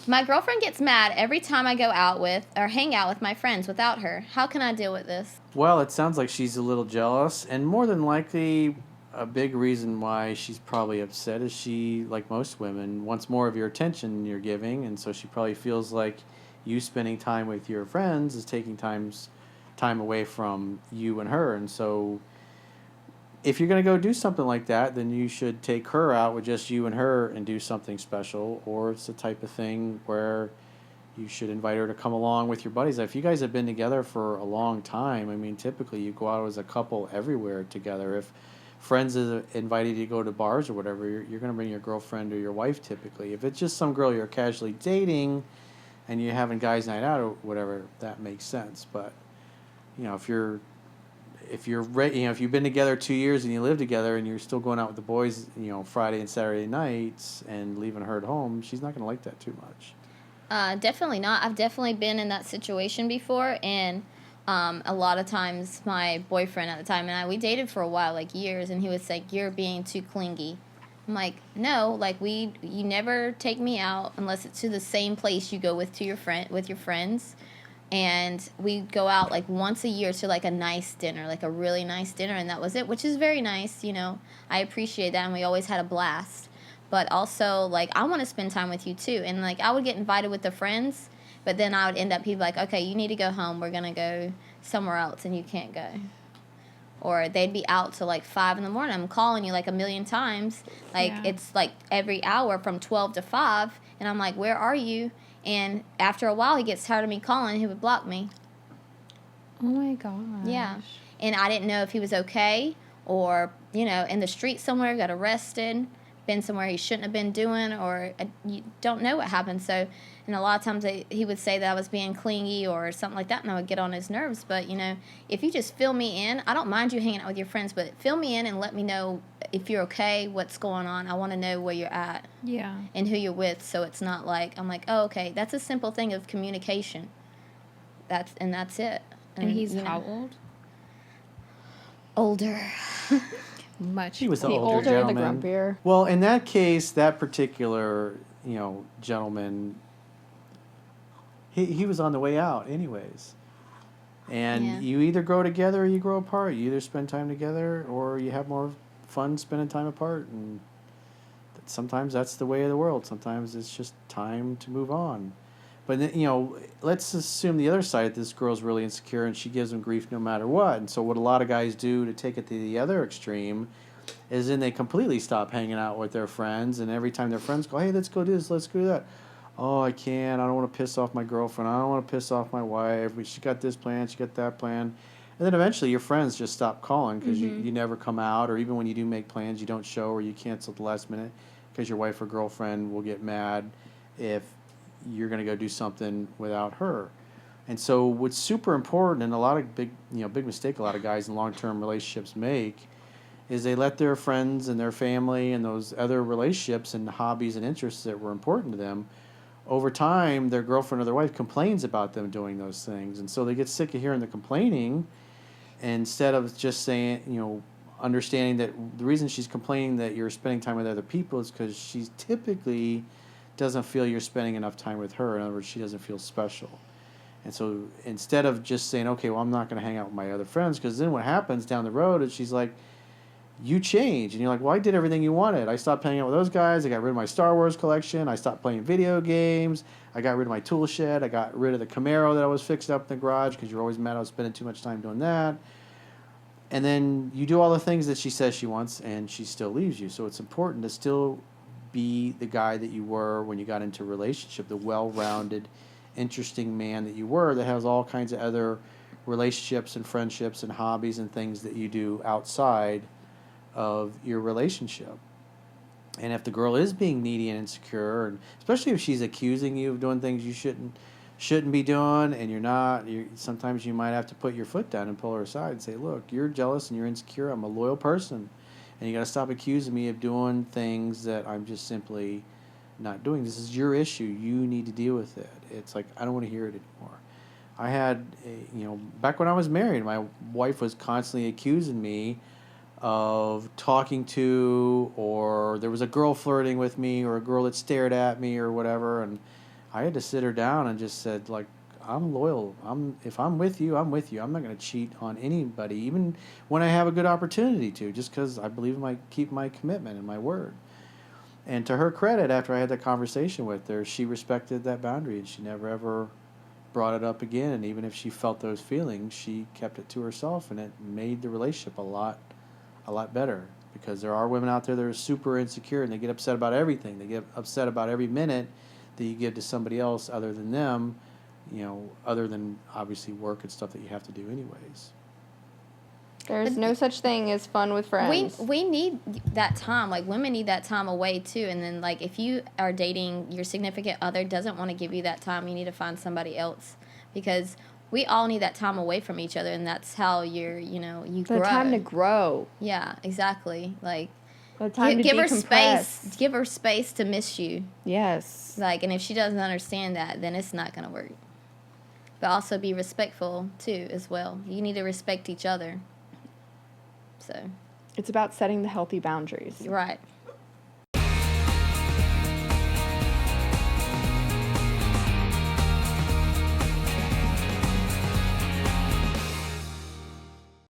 My girlfriend gets mad every time I go out with or hang out with my friends without her. How can I deal with this? Well, it sounds like she's a little jealous, and more than likely, a big reason why she's probably upset is she, like most women, wants more of your attention you're giving, and so she probably feels like you spending time with your friends is taking time away from you and her, and so if you're going to go do something like that, then you should take her out with just you and her and do something special, or it's the type of thing where you should invite her to come along with your buddies. If you guys have been together for a long time, I mean, typically you go out as a couple everywhere together. If friends is invited you to go to bars or whatever, you're going to bring your girlfriend or your wife typically. If it's just some girl you're casually dating and you're having guys' night out or whatever, that makes sense. But you know, if you've been together 2 years and you live together and you're still going out with the boys, Friday and Saturday nights and leaving her at home, she's not going to like that too much. Definitely not. I've definitely been in that situation before, and a lot of times my boyfriend at the time and we dated for a while, like years, and he would say, "You're being too clingy." I'm like, "No, like you never take me out unless it's to the same place you go with your friends." And we go out like once a year to like a nice dinner, like a really nice dinner, and that was it, which is very nice, I appreciate that, and we always had a blast. But also, like, I want to spend time with you too. And like, I would get invited with the friends, but then I would end up people like, "Okay, you need to go home. We're gonna go somewhere else, and you can't go." Or they'd be out till like 5 in the morning. I'm calling you like a million times. Like, it's like every hour from 12 to 5, and I'm like, "Where are you?" And after a while, he gets tired of me calling. He would block me. Oh my gosh. Yeah, and I didn't know if he was okay or in the street somewhere, got arrested, been somewhere he shouldn't have been doing, or you don't know what happened. So, and a lot of times he would say that I was being clingy or something like that, and I would get on his nerves. But, if you just fill me in, I don't mind you hanging out with your friends, but fill me in and let me know if you're okay, what's going on. I want to know where you're at. Yeah. And who you're with, so it's not like, I'm like, "Oh, okay." That's a simple thing of communication. That's it. And he's how old? Older. Much. He was the the older the gentleman. grumpier. Well, in that case, that particular, gentleman, he was on the way out anyways. And you either grow together or you grow apart. You either spend time together or you have more fun spending time apart. And sometimes that's the way of the world. Sometimes it's just time to move on. But, let's assume the other side, this girl's really insecure and she gives him grief no matter what. And so what a lot of guys do to take it to the other extreme is then they completely stop hanging out with their friends. And every time their friends go, "Hey, let's go do this, let's go do that." "Oh, I can't. I don't want to piss off my girlfriend. I don't want to piss off my wife. She got this plan, she got that plan." And then eventually your friends just stop calling because you never come out. Or even when you do make plans, you don't show or you cancel at the last minute because your wife or girlfriend will get mad if you're going to go do something without her. And so what's super important, and a lot of big mistake a lot of guys in long-term relationships make, is they let their friends and their family and those other relationships and hobbies and interests that were important to them, over time their girlfriend or their wife complains about them doing those things. And so they get sick of hearing the complaining, instead of just saying, understanding that the reason she's complaining that you're spending time with other people is because she's typically doesn't feel you're spending enough time with her. In other words, she doesn't feel special. And so instead of just saying, "Okay, well, I'm not going to hang out with my other friends," because then what happens down the road is she's like, "You change." And you're like, "Well, I did everything you wanted. I stopped hanging out with those guys. I got rid of my Star Wars collection. I stopped playing video games. I got rid of my tool shed. I got rid of the Camaro that I was fixing up in the garage because you're always mad I was spending too much time doing that." And then you do all the things that she says she wants, and she still leaves you. So it's important to still be the guy that you were when you got into a relationship, the well-rounded, interesting man that you were that has all kinds of other relationships and friendships and hobbies and things that you do outside of your relationship. And if the girl is being needy and insecure, and especially if she's accusing you of doing things you shouldn't be doing, and you're not, sometimes you might have to put your foot down and pull her aside and say, "Look, you're jealous and you're insecure. I'm a loyal person. And you got to stop accusing me of doing things that I'm just simply not doing. This is your issue. You need to deal with it." It's like, I don't want to hear it anymore. I had, back when I was married, my wife was constantly accusing me of talking to, or there was a girl flirting with me, or a girl that stared at me or whatever. And I had to sit her down and just said, like, I'm loyal. If I'm with you, I'm with you. I'm not going to cheat on anybody, even when I have a good opportunity to, just because I believe keep my commitment and my word. And to her credit, after I had that conversation with her, she respected that boundary, and she never ever brought it up again. And even if she felt those feelings, she kept it to herself, and it made the relationship a lot better. Because there are women out there that are super insecure, and they get upset about everything. They get upset about every minute that you give to somebody else other than them, other than obviously work and stuff that you have to do anyways. There's no such thing as fun with friends. We need that time. Like, women need that time away too. And then, like, if you are dating, your significant other doesn't want to give you that time, you need to find somebody else, because we all need that time away from each other, and that's how you grow. The time to grow. Yeah, exactly. Like, The time to give her decompress. space. Give her space to miss you. Yes. Like, and if she doesn't understand that, then it's not gonna work. But also be respectful too, as well. You need to respect each other. So. It's about setting the healthy boundaries. Right.